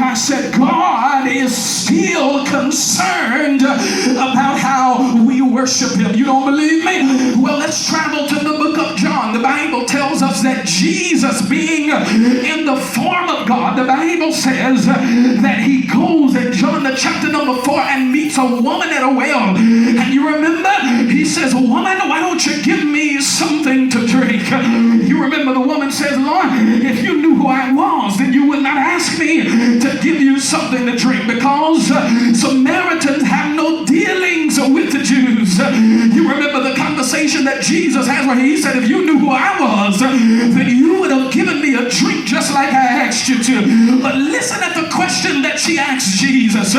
I said, God is still concerned about how we worship him. You don't believe me? Well, let's travel to the book of John. The Bible tells us that Jesus, being in the form of God, the Bible says that he goes in John the chapter number 4 and meets a woman at a well. And you remember, he says, woman, why don't you give me something to drink? You remember the woman says, Lord, if you knew who I was, then you would not ask me to give you something to drink, because Samaritans have no dealings with the Jews. You remember the conversation that Jesus has where he said, if you knew who I was, then you would have given me a drink just like I asked you to. But listen at the question that she asked Jesus.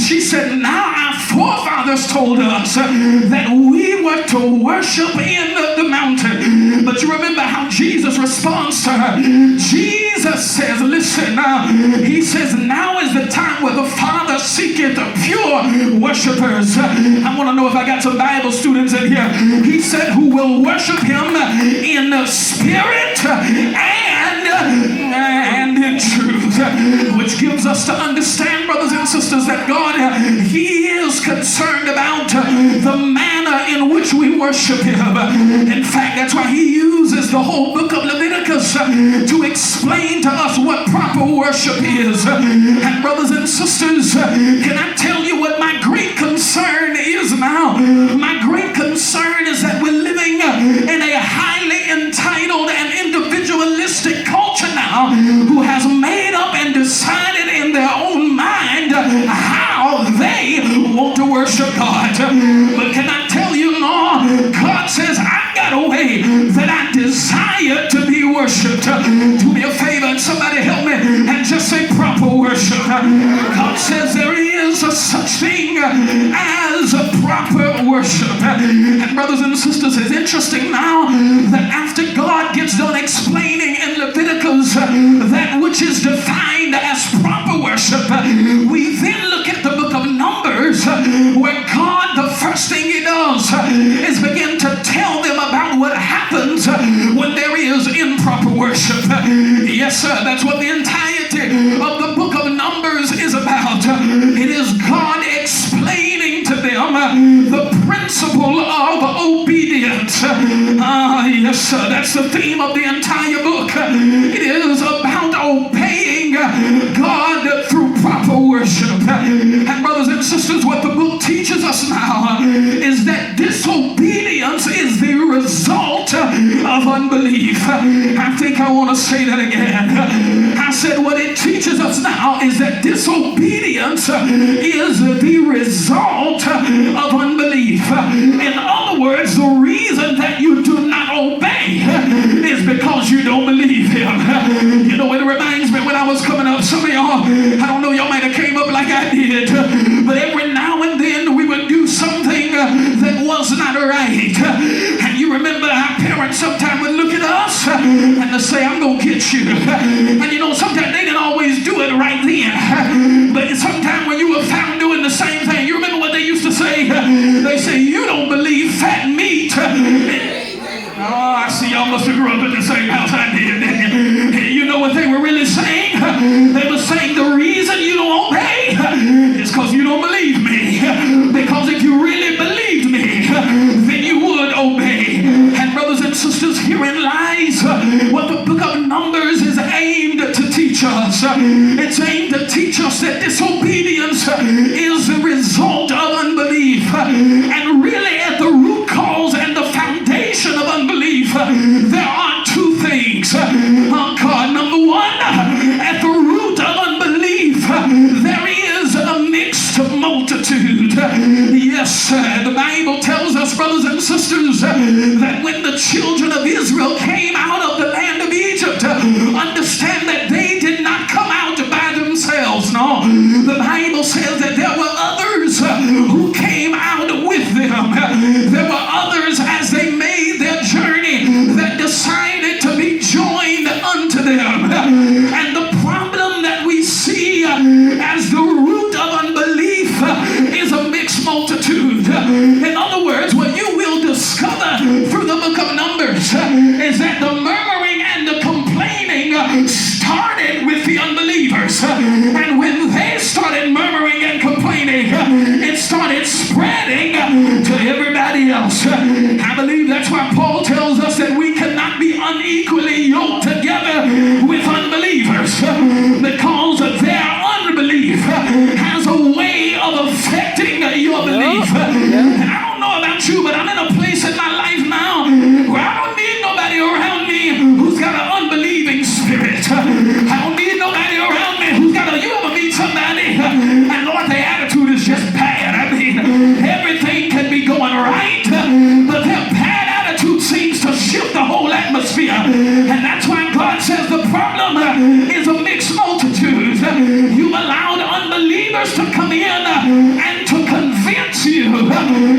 She said, now our forefathers told us that we were to worship in the mountain. But you remember how Jesus responds to her. Jesus says, listen, he says, now is the time where the Father seeketh pure worshipers. I want to know if I got some Bible students in here. He said, who will worship him in the spirit and in truth. Which gives us to understand, brothers and sisters, that God, he is concerned about the manner in which we worship him. In fact, that's why he uses the whole book of Leviticus to explain to us what proper worship is. And brothers and sisters, can I tell you what my great concern is now? My great concern is that we're living in a highly entitled and individualistic culture now, who has made up and decided in their own mind how they want to worship God. But can I tell you, no, God says, I've got a way that I desire to be worshipped. Do me a favor and somebody help me and just say proper worship. God says there is a such thing as a proper worship. And brothers and sisters, it's interesting now that after God gets done explaining in Leviticus that which is defined as proper worship, we then look at the book of Numbers, where God, the first thing he does is begin to tell them about what happens when there is improper worship. Yes, sir, that's what the entirety of the book of Numbers is about. It is God explaining to them the principle of obedience. Yes, sir, that's the theme of the entire book. It is about obeying God through proper worship. And brothers and sisters, what the book teaches us now is that disobedience is the result of unbelief. I think I want to say that again. I said what it teaches us now is that disobedience is the result of unbelief. In other words, the reason that you do not obey is because you don't believe him. You know, it reminds me when I was coming up, some of y'all, I don't know, y'all might have came up like I did, but every now and then we would do something that was not right. And you remember our parents sometimes would look at us and they say, I'm going to get you. And you know, sometimes they didn't always do it right then. But sometimes when you were found doing the same thing, you remember what they used to say? They say, you don't believe fat meat. Oh, I see y'all must have grew up in the same house I did, didn't you? You know what they were really saying? They were saying the reason you don't obey is because you don't believe me. Because if you really believed me, then you would obey. And brothers and sisters, herein lies what the book of Numbers is aimed to teach us. It's aimed to teach us that disobedience is the result of unbelief. And really at the root cause and the foundation of unbelief, there are two things. God, number one, at the root of unbelief, there is a mixed multitude. Yes, the Bible tells us, brothers and sisters, that when the children of Israel came out of the land of Egypt, understand that they did not come out by themselves. No, the Bible says that there were others who came out with them. There were others as they made their journey that decided to be joined unto them. And the problem that we see as the root of unbelief is a mixed multitude. In other words, what you will discover through the book of Numbers is that the murmuring and the complaining started with the unbelievers. unbelievers. And when they started murmuring and complaining, it started spreading to everybody else. I believe that's why Paul tells us that we cannot be unequally yoked together with unbelievers, because their unbelief has a way of affecting your belief. And I don't know about you, but I'm in a place in my life now where I don't need nobody around me who's got an unbelieving spirit. I don't need nobody around me who's got a, you ever meet somebody and Lord, their attitude is just bad. I mean, everything can be going right, but their bad attitude seems to shift the whole atmosphere. And that's why God says the problem is a mixed multitude. You've allowed unbelievers to come in and to convince you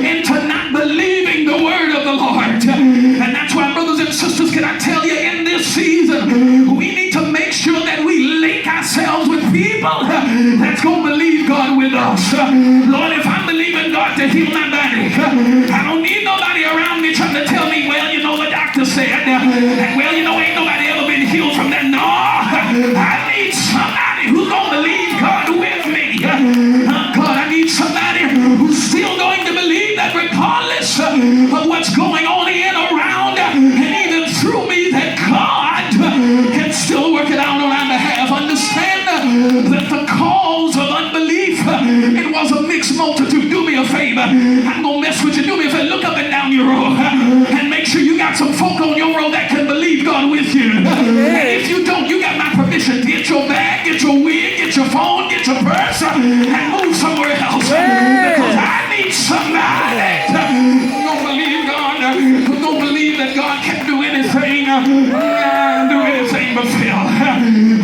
into not believing the word of the Lord. And that's why, brothers and sisters, can I tell you, in this season, we need to make sure that we link ourselves with people that's going to believe God with us. Lord, if I'm believing God to heal my body, I don't need nobody around me trying to tell me, well, you know, the doctor said, and well, you know, ain't nobody ever been healed from that. No, I need somebody who's going to believe God with me. God, I need somebody who's still going to believe that regardless of what's going on in, around, and even through me, that God can still work it out on our behalf. Understand that the cause of unbelief, it was a mixed multitude. Do me a favor. I'm going to mess with you. Do me a favor. Look up and down your row and make sure you got some folk on your row that can believe God with you. And if you don't, you got my permission. Get your bag, get your wig, get your phone, get your purse, and move somewhere else. Because I need somebody who's going to believe God, who's going to believe that God can do anything but fail.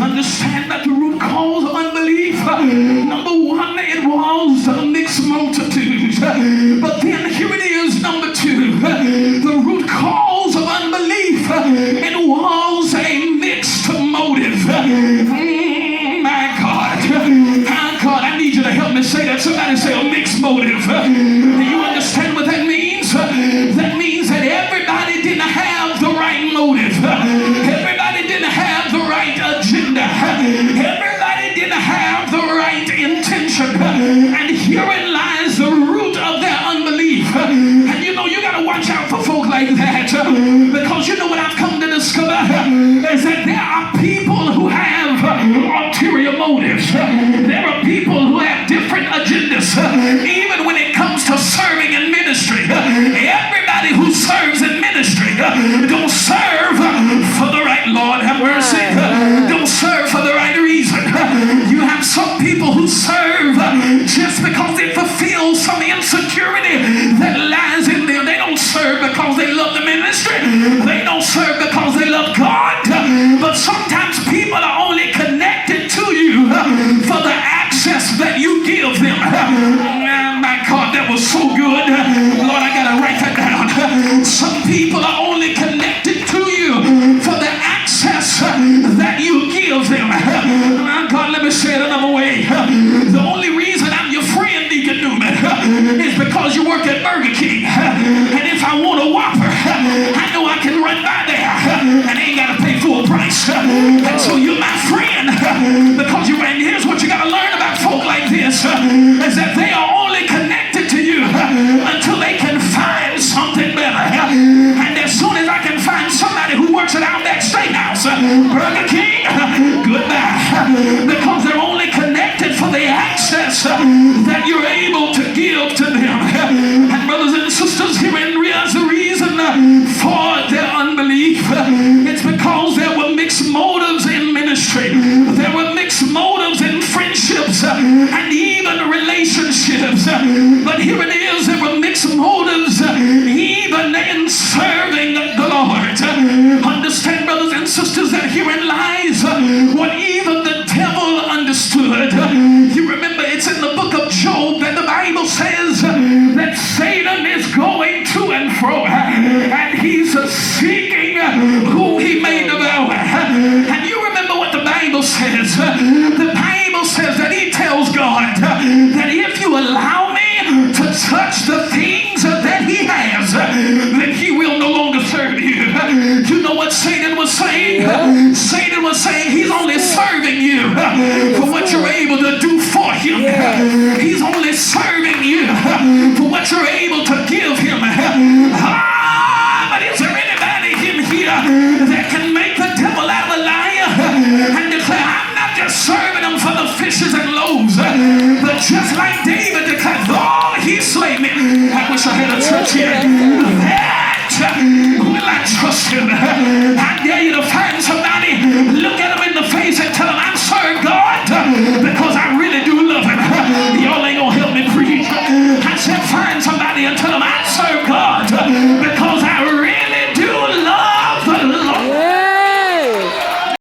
Understand that the root cause of unbelief, number one, it was a mixed multitude. But then here it is, number two, the root cause of unbelief, it was a mixed motive. My God, I need you to help me say that. Somebody say a mixed motive. Do you understand what that means? That means that everybody didn't have the right motive. Everybody didn't have the right agenda. Everybody didn't have the right intention. And herein lies the root of their unbelief. And you know, you got to watch out for folk like that, because you know what I've come to discover is that there are people who have ulterior motives. There are people who have different agendas. Even when it comes to serving in ministry, everybody who serves in ministry don't serve for the right, Lord have mercy, don't serve for the right reason. You have some people who serve just because they fulfill some insecurity that lies in them. They don't serve because they love the ministry. They don't serve because they love God. But sometimes people are only connected to you for the access that you give them. My God, that was so good. Lord, I gotta write that down. Some people are only connected to you for the access that you give them. God, let me say it another way. The only reason I'm your friend, Deacon Newman, is because you work at Burger King. And if I want a Whopper, I know I can run by there and I ain't gotta pay full price. And so you're my friend because you ran. Here's what you gotta learn about folk like this, is that they are only connected to you until they can find something better. And as soon as I can find somebody who works at Outback Steakhouse, Burger King, goodbye. Because they're only connected for the access that you're able to give to them. And brothers and sisters, herein is the reason for their unbelief. It's because there were mixed motives in ministry. There were mixed motives in friendships and even relationships. But here it is, there were mixed motives even in serving the Lord. Understand, brothers and sisters, that herein lies what even the devil understood. You remember, it's in the book of Job that the Bible says that Satan is going to and fro, and he's seeking who he may devour. And you remember what the Bible says. The Bible says that he tells God that if you allow me to touch the things that he has, then he will no longer serve you. You know what Satan was saying? Satan was saying he's only serving you for what you're able to do for him. He's only serving you for what you're able to give him. But is there anybody in here that can make the devil out of a liar and declare, I'm not just serving him for the fishes and loaves, but just like David declared, though he slay me, I wish I had a church here, that will I trust him. I dare you to